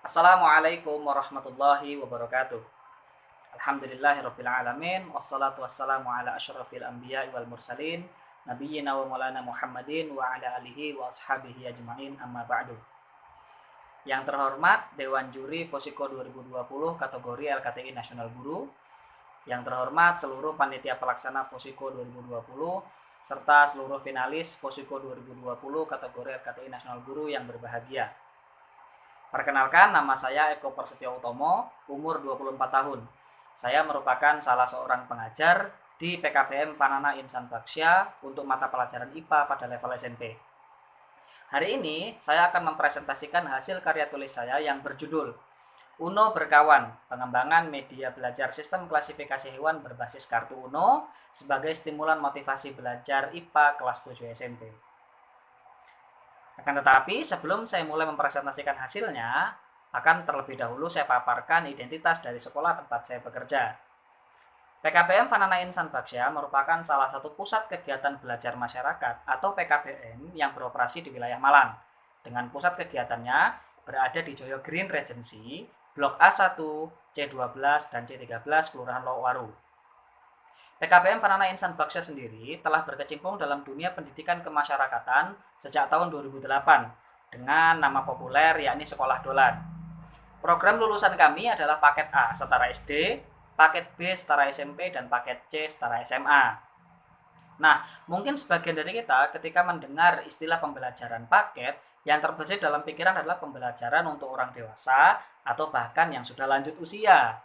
Assalamualaikum warahmatullahi wabarakatuh. Alhamdulillahirabbil alamin wassalatu wassalamu ala asyrafil anbiya'i wal mursalin nabiyyina wa maulana Muhammadin wa ala alihi wa ashabihi ajmain amma ba'du. Yang terhormat Dewan Juri Fosiko 2020 kategori LKTI Nasional Guru, yang terhormat seluruh panitia pelaksana Fosiko 2020 serta seluruh finalis Fosiko 2020 kategori LKTI Nasional Guru yang berbahagia. Perkenalkan, nama saya Eko Prasetyo Utomo, umur 24 tahun. Saya merupakan salah seorang pengajar di PKBM Fanana Insan Baksya untuk mata pelajaran IPA pada level SMP. Hari ini, saya akan mempresentasikan hasil karya tulis saya yang berjudul UNO Berkawan, Pengembangan Media Belajar Sistem Klasifikasi Hewan Berbasis Kartu UNO sebagai stimulan motivasi belajar IPA kelas 7 SMP. Akan tetapi, sebelum saya mulai mempresentasikan hasilnya, akan terlebih dahulu saya paparkan identitas dari sekolah tempat saya bekerja. PKBM Fanana Insan Baksya merupakan salah satu pusat kegiatan belajar masyarakat atau PKBM yang beroperasi di wilayah Malang, dengan pusat kegiatannya berada di Joyo Green Regency, Blok A1, C12, dan C13, Kelurahan Lowaru. PKBM Fanana Insan Baksya sendiri telah berkecimpung dalam dunia pendidikan kemasyarakatan sejak tahun 2008 dengan nama populer yakni Sekolah Dolan. Program lulusan kami adalah paket A setara SD, paket B setara SMP, dan paket C setara SMA. Nah, mungkin sebagian dari kita ketika mendengar istilah pembelajaran paket, yang terbesit dalam pikiran adalah pembelajaran untuk orang dewasa atau bahkan yang sudah lanjut usia.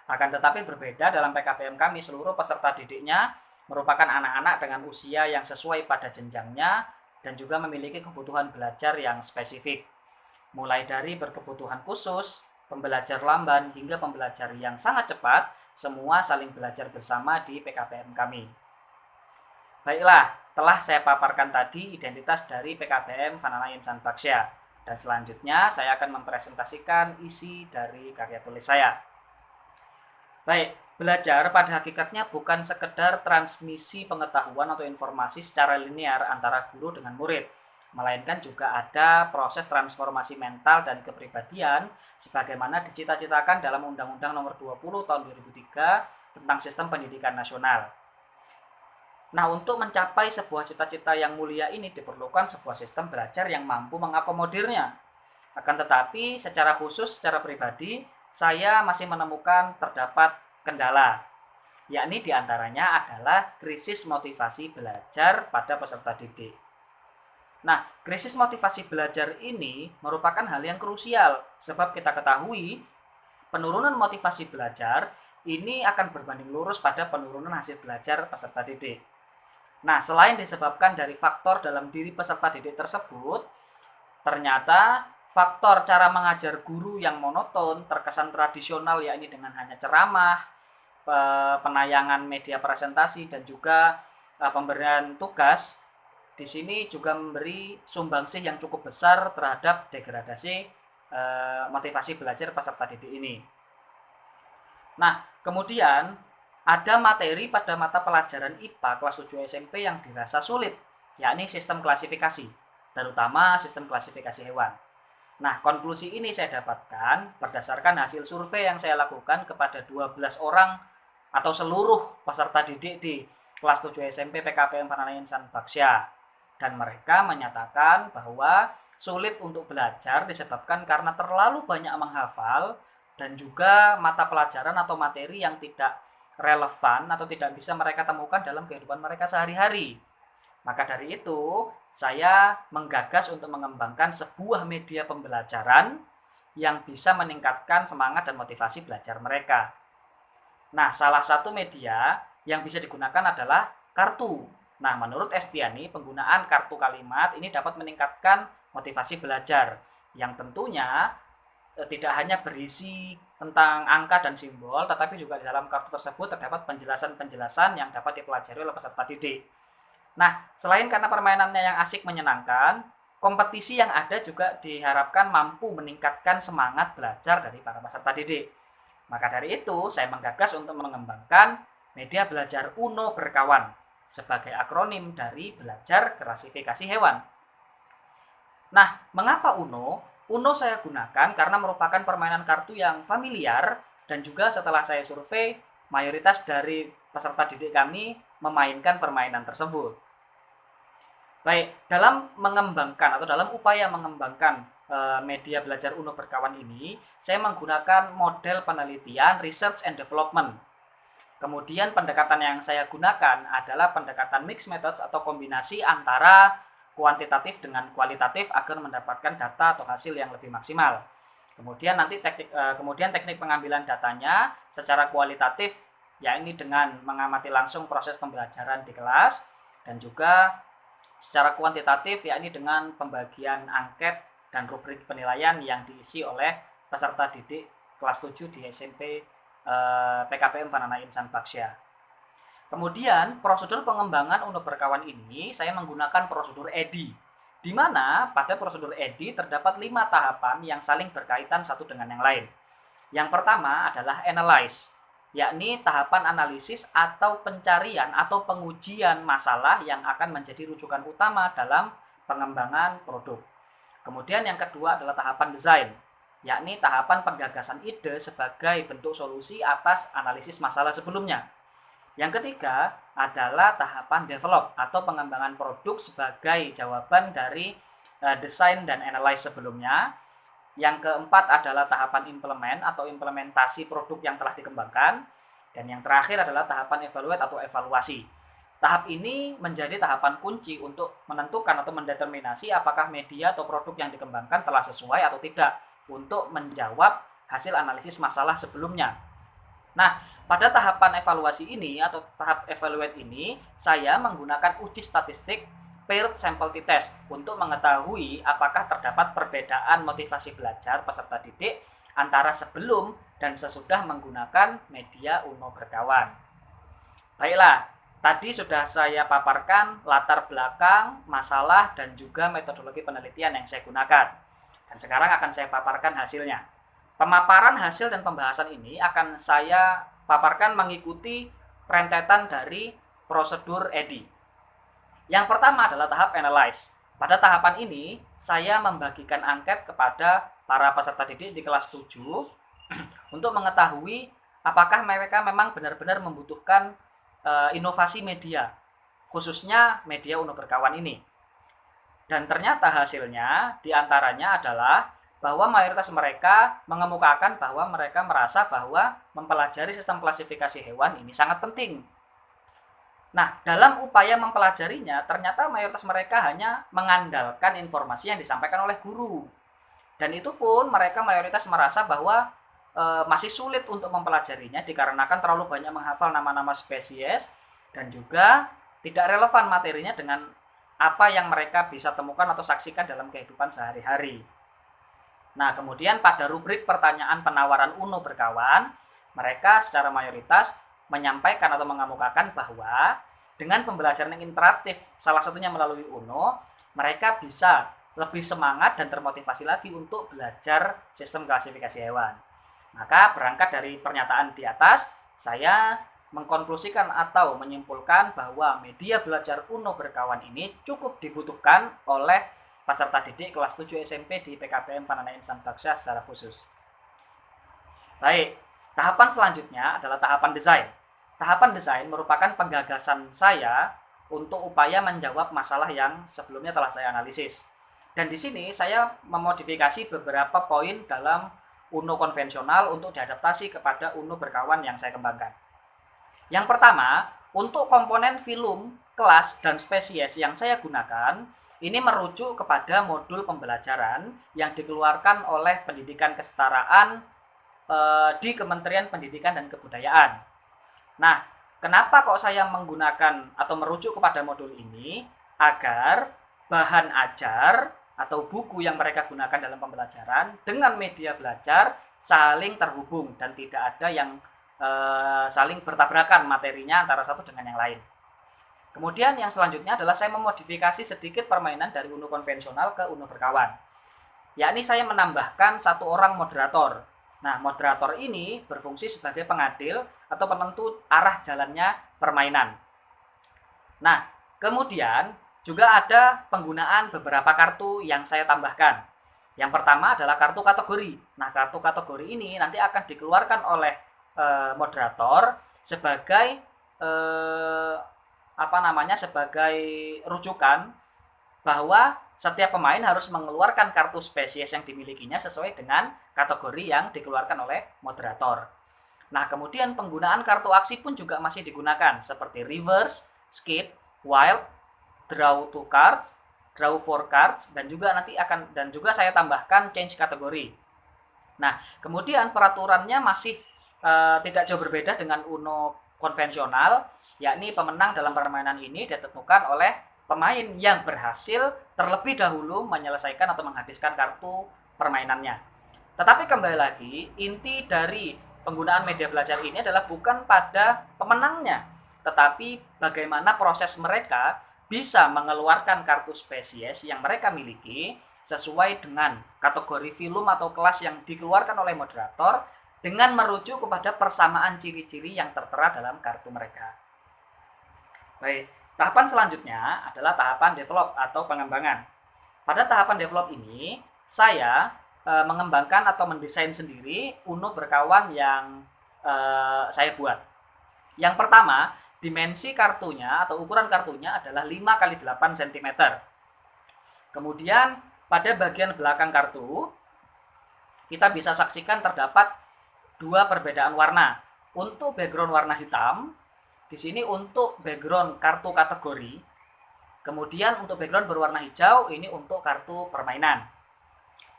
Akan tetapi berbeda, dalam PKBM kami seluruh peserta didiknya merupakan anak-anak dengan usia yang sesuai pada jenjangnya dan juga memiliki kebutuhan belajar yang spesifik. Mulai dari berkebutuhan khusus, pembelajar lamban, hingga pembelajar yang sangat cepat, semua saling belajar bersama di PKBM kami. Baiklah, telah saya paparkan tadi identitas dari PKBM Fanana Insan Baksya, dan selanjutnya saya akan mempresentasikan isi dari karya tulis saya. Baik, belajar pada hakikatnya bukan sekedar transmisi pengetahuan atau informasi secara linear antara guru dengan murid, melainkan juga ada proses transformasi mental dan kepribadian sebagaimana dicita-citakan dalam Undang-Undang Nomor 20 Tahun 2003 tentang Sistem Pendidikan Nasional. Nah, untuk mencapai sebuah cita-cita yang mulia ini diperlukan sebuah sistem belajar yang mampu mengakomodirnya. Akan tetapi, secara khusus, secara pribadi, saya masih menemukan terdapat kendala, yakni diantaranya adalah krisis motivasi belajar pada peserta didik. Nah, krisis motivasi belajar ini merupakan hal yang krusial, sebab kita ketahui penurunan motivasi belajar ini akan berbanding lurus pada penurunan hasil belajar peserta didik. Nah, selain disebabkan dari faktor dalam diri peserta didik tersebut, ternyata faktor cara mengajar guru yang monoton, terkesan tradisional, yakni dengan hanya ceramah, penayangan media presentasi, dan juga pemberian tugas, di sini juga memberi sumbangsih yang cukup besar terhadap degradasi motivasi belajar peserta didik ini. Nah, kemudian ada materi pada mata pelajaran IPA kelas 7 SMP yang dirasa sulit, yakni sistem klasifikasi, terutama sistem klasifikasi hewan. Nah, konklusi ini saya dapatkan berdasarkan hasil survei yang saya lakukan kepada 12 orang atau seluruh peserta didik di kelas 7 SMP PKBM Fanana Insan Baksya. Dan mereka menyatakan bahwa sulit untuk belajar disebabkan karena terlalu banyak menghafal dan juga mata pelajaran atau materi yang tidak relevan atau tidak bisa mereka temukan dalam kehidupan mereka sehari-hari. Maka dari itu, saya menggagas untuk mengembangkan sebuah media pembelajaran yang bisa meningkatkan semangat dan motivasi belajar mereka. Nah, salah satu media yang bisa digunakan adalah kartu. Nah, menurut Estiani, penggunaan kartu kalimat ini dapat meningkatkan motivasi belajar, yang tentunya tidak hanya berisi tentang angka dan simbol, tetapi juga di dalam kartu tersebut terdapat penjelasan-penjelasan yang dapat dipelajari oleh peserta didik. Nah, selain karena permainannya yang asik menyenangkan, kompetisi yang ada juga diharapkan mampu meningkatkan semangat belajar dari para peserta didik. Maka dari itu, saya menggagas untuk mengembangkan media belajar UNO Berkawan sebagai akronim dari belajar klasifikasi hewan. Nah, mengapa UNO? Uno saya gunakan karena merupakan permainan kartu yang familiar dan juga setelah saya survei, mayoritas dari peserta didik kami memainkan permainan tersebut. Baik, dalam mengembangkan atau dalam upaya mengembangkan media belajar Uno Berkawan ini, saya menggunakan model penelitian research and development. Kemudian pendekatan yang saya gunakan adalah pendekatan mixed methods atau kombinasi antara kuantitatif dengan kualitatif agar mendapatkan data atau hasil yang lebih maksimal. Kemudian teknik pengambilan datanya secara kualitatif, yakni dengan mengamati langsung proses pembelajaran di kelas, dan juga secara kuantitatif, yakni dengan pembagian angket dan rubrik penilaian yang diisi oleh peserta didik kelas 7 di SMP PKBM Vanana Insan Baksya. Kemudian prosedur pengembangan Uno Berkawan ini saya menggunakan prosedur EDI, di mana pada prosedur EDI terdapat 5 tahapan yang saling berkaitan satu dengan yang lain. Yang pertama adalah analyze, yakni tahapan analisis atau pencarian atau pengujian masalah yang akan menjadi rujukan utama dalam pengembangan produk. Kemudian yang kedua adalah tahapan design, yakni tahapan penggagasan ide sebagai bentuk solusi atas analisis masalah sebelumnya. Yang ketiga adalah tahapan develop atau pengembangan produk sebagai jawaban dari desain dan analyze sebelumnya. Yang keempat adalah tahapan implement atau implementasi produk yang telah dikembangkan. Dan yang terakhir adalah tahapan evaluate atau evaluasi. Tahap ini menjadi tahapan kunci untuk menentukan atau mendeterminasi apakah media atau produk yang dikembangkan telah sesuai atau tidak untuk menjawab hasil analisis masalah sebelumnya. Nah, pada tahapan evaluasi ini atau tahap evaluate ini, saya menggunakan uji statistik paired sample t-test untuk mengetahui apakah terdapat perbedaan motivasi belajar peserta didik antara sebelum dan sesudah menggunakan media Uno Berkawan. Baiklah, tadi sudah saya paparkan latar belakang, masalah, dan juga metodologi penelitian yang saya gunakan. Dan sekarang akan saya paparkan hasilnya. Pemaparan hasil dan pembahasan ini akan saya paparkan mengikuti rentetan dari prosedur EDI. Yang pertama adalah tahap analyze. Pada tahapan ini, saya membagikan angket kepada para peserta didik di kelas 7 untuk mengetahui apakah mereka memang benar-benar membutuhkan inovasi media, khususnya media Uno Berkawan ini. Dan ternyata hasilnya diantaranya adalah bahwa mayoritas mereka mengemukakan bahwa mereka merasa bahwa mempelajari sistem klasifikasi hewan ini sangat penting. Nah, dalam upaya mempelajarinya, ternyata mayoritas mereka hanya mengandalkan informasi yang disampaikan oleh guru. Dan itu pun mereka mayoritas merasa bahwa masih sulit untuk mempelajarinya dikarenakan terlalu banyak menghafal nama-nama spesies dan juga tidak relevan materinya dengan apa yang mereka bisa temukan atau saksikan dalam kehidupan sehari-hari. Nah, kemudian pada rubrik pertanyaan penawaran Uno Berkawan, mereka secara mayoritas menyampaikan atau mengemukakan bahwa dengan pembelajaran yang interaktif, salah satunya melalui Uno, mereka bisa lebih semangat dan termotivasi lagi untuk belajar sistem klasifikasi hewan. Maka berangkat dari pernyataan di atas, saya mengkonklusikan atau menyimpulkan bahwa media belajar Uno Berkawan ini cukup dibutuhkan oleh peserta didik kelas 7 SMP di PKBM Vanana Insan Baksya secara khusus. Baik, tahapan selanjutnya adalah tahapan desain. Tahapan desain merupakan penggagasan saya untuk upaya menjawab masalah yang sebelumnya telah saya analisis. Dan di sini saya memodifikasi beberapa poin dalam Uno konvensional untuk diadaptasi kepada Uno Berkawan yang saya kembangkan. Yang pertama, untuk komponen film, kelas, dan spesies yang saya gunakan, ini merujuk kepada modul pembelajaran yang dikeluarkan oleh Pendidikan Kesetaraan di Kementerian Pendidikan dan Kebudayaan. Nah, kenapa kok saya menggunakan atau merujuk kepada modul ini? Agar bahan ajar atau buku yang mereka gunakan dalam pembelajaran dengan media belajar saling terhubung dan tidak ada yang saling bertabrakan materinya antara satu dengan yang lain. Kemudian yang selanjutnya adalah saya memodifikasi sedikit permainan dari Uno konvensional ke Uno Berkawan. Yakni saya menambahkan satu orang moderator. Nah, moderator ini berfungsi sebagai pengadil atau penentu arah jalannya permainan. Nah, kemudian juga ada penggunaan beberapa kartu yang saya tambahkan. Yang pertama adalah kartu kategori. Nah, kartu kategori ini nanti akan dikeluarkan oleh moderator sebagai sebagai rujukan bahwa setiap pemain harus mengeluarkan kartu spesies yang dimilikinya sesuai dengan kategori yang dikeluarkan oleh moderator. Nah, kemudian penggunaan kartu aksi pun juga masih digunakan seperti reverse, skip, wild, draw 2 cards, draw 4 cards, dan juga saya tambahkan change kategori. Nah, kemudian peraturannya masih tidak jauh berbeda dengan Uno konvensional, yakni pemenang dalam permainan ini ditentukan oleh pemain yang berhasil terlebih dahulu menyelesaikan atau menghabiskan kartu permainannya. Tetapi kembali lagi, inti dari penggunaan media belajar ini adalah bukan pada pemenangnya, tetapi bagaimana proses mereka bisa mengeluarkan kartu spesies yang mereka miliki sesuai dengan kategori film atau kelas yang dikeluarkan oleh moderator dengan merujuk kepada persamaan ciri-ciri yang tertera dalam kartu mereka. Baik, tahapan selanjutnya adalah tahapan develop atau pengembangan. Pada tahapan develop ini, saya mengembangkan atau mendesain sendiri Uno berkawan yang saya buat. Yang pertama, dimensi kartunya atau ukuran kartunya adalah 5x8 cm. Kemudian pada bagian belakang kartu, kita bisa saksikan terdapat dua perbedaan warna. Untuk background warna hitam, di sini untuk background kartu kategori. Kemudian untuk background berwarna hijau, ini untuk kartu permainan.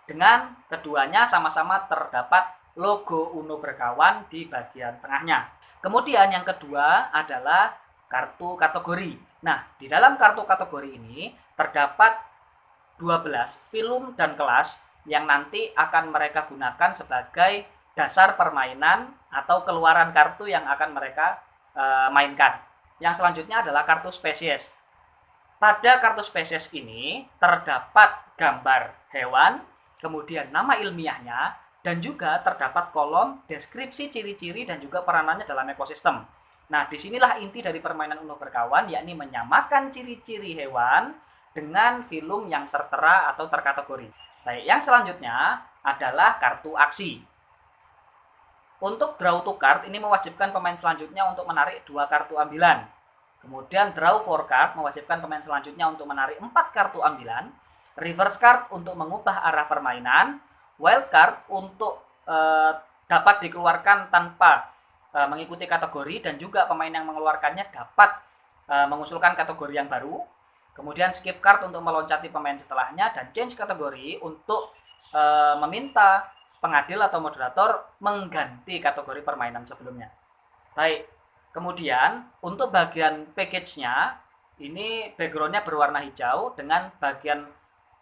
Dengan keduanya sama-sama terdapat logo Uno berkawan di bagian tengahnya. Kemudian yang kedua adalah kartu kategori. Nah, di dalam kartu kategori ini terdapat 12 film dan kelas yang nanti akan mereka gunakan sebagai dasar permainan atau keluaran kartu yang akan mereka mainkan. Yang selanjutnya adalah kartu spesies. Pada kartu spesies ini terdapat gambar hewan, kemudian nama ilmiahnya, dan juga terdapat kolom deskripsi ciri-ciri dan juga peranannya dalam ekosistem. Nah, disinilah inti dari permainan Uno berkawan, yakni menyamakan ciri-ciri hewan dengan film yang tertera atau terkategori. Baik, yang selanjutnya adalah kartu aksi. Untuk draw 2 card ini mewajibkan pemain selanjutnya untuk menarik 2 kartu ambilan. Kemudian draw 4 card mewajibkan pemain selanjutnya untuk menarik 4 kartu ambilan. Reverse card untuk mengubah arah permainan. Wild card untuk dapat dikeluarkan tanpa mengikuti kategori, dan juga pemain yang mengeluarkannya dapat mengusulkan kategori yang baru. Kemudian skip card untuk meloncati pemain setelahnya, dan change kategori untuk meminta pengadil atau moderator mengganti kategori permainan sebelumnya. Baik, kemudian untuk bagian package-nya, ini background-nya berwarna hijau dengan bagian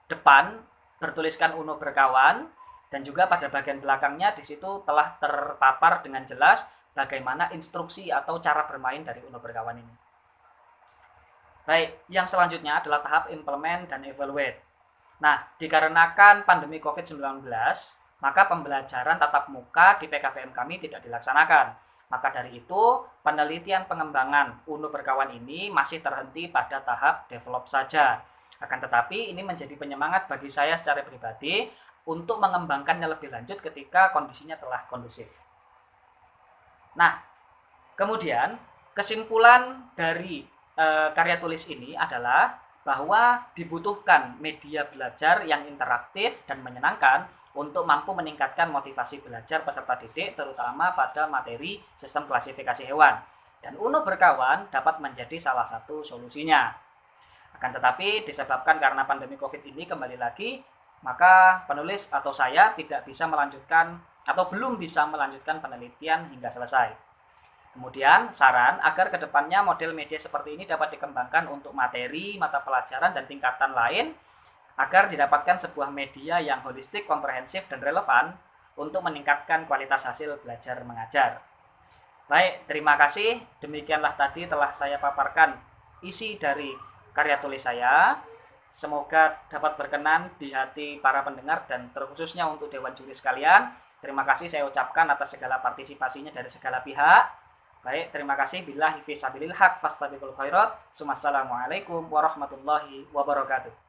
depan bertuliskan Uno berkawan, dan juga pada bagian belakangnya di situ telah terpapar dengan jelas bagaimana instruksi atau cara bermain dari Uno berkawan ini. Baik, yang selanjutnya adalah tahap implement dan evaluate. Nah, dikarenakan pandemi COVID-19, maka pembelajaran tatap muka di PKBM kami tidak dilaksanakan. Maka dari itu, penelitian pengembangan Uno berkawan ini masih terhenti pada tahap develop saja. Akan tetapi, ini menjadi penyemangat bagi saya secara pribadi untuk mengembangkannya lebih lanjut ketika kondisinya telah kondusif. Nah, kemudian kesimpulan dari karya tulis ini adalah bahwa dibutuhkan media belajar yang interaktif dan menyenangkan untuk mampu meningkatkan motivasi belajar peserta didik, terutama pada materi sistem klasifikasi hewan. Dan Uno berkawan dapat menjadi salah satu solusinya. Akan tetapi disebabkan karena pandemi COVID ini kembali lagi, maka penulis atau saya tidak bisa melanjutkan atau belum bisa melanjutkan penelitian hingga selesai. Kemudian saran agar kedepannya model media seperti ini dapat dikembangkan untuk materi, mata pelajaran, dan tingkatan lain, agar didapatkan sebuah media yang holistik, komprehensif, dan relevan untuk meningkatkan kualitas hasil belajar mengajar. Baik, terima kasih. Demikianlah tadi telah saya paparkan isi dari karya tulis saya. Semoga dapat berkenan di hati para pendengar dan terkhususnya untuk Dewan Juri sekalian. Terima kasih saya ucapkan atas segala partisipasinya dari segala pihak. Baik, terima kasih. Billahi fi sabilil haq fastabiqul khairat. Assalamualaikum warahmatullahi wabarakatuh.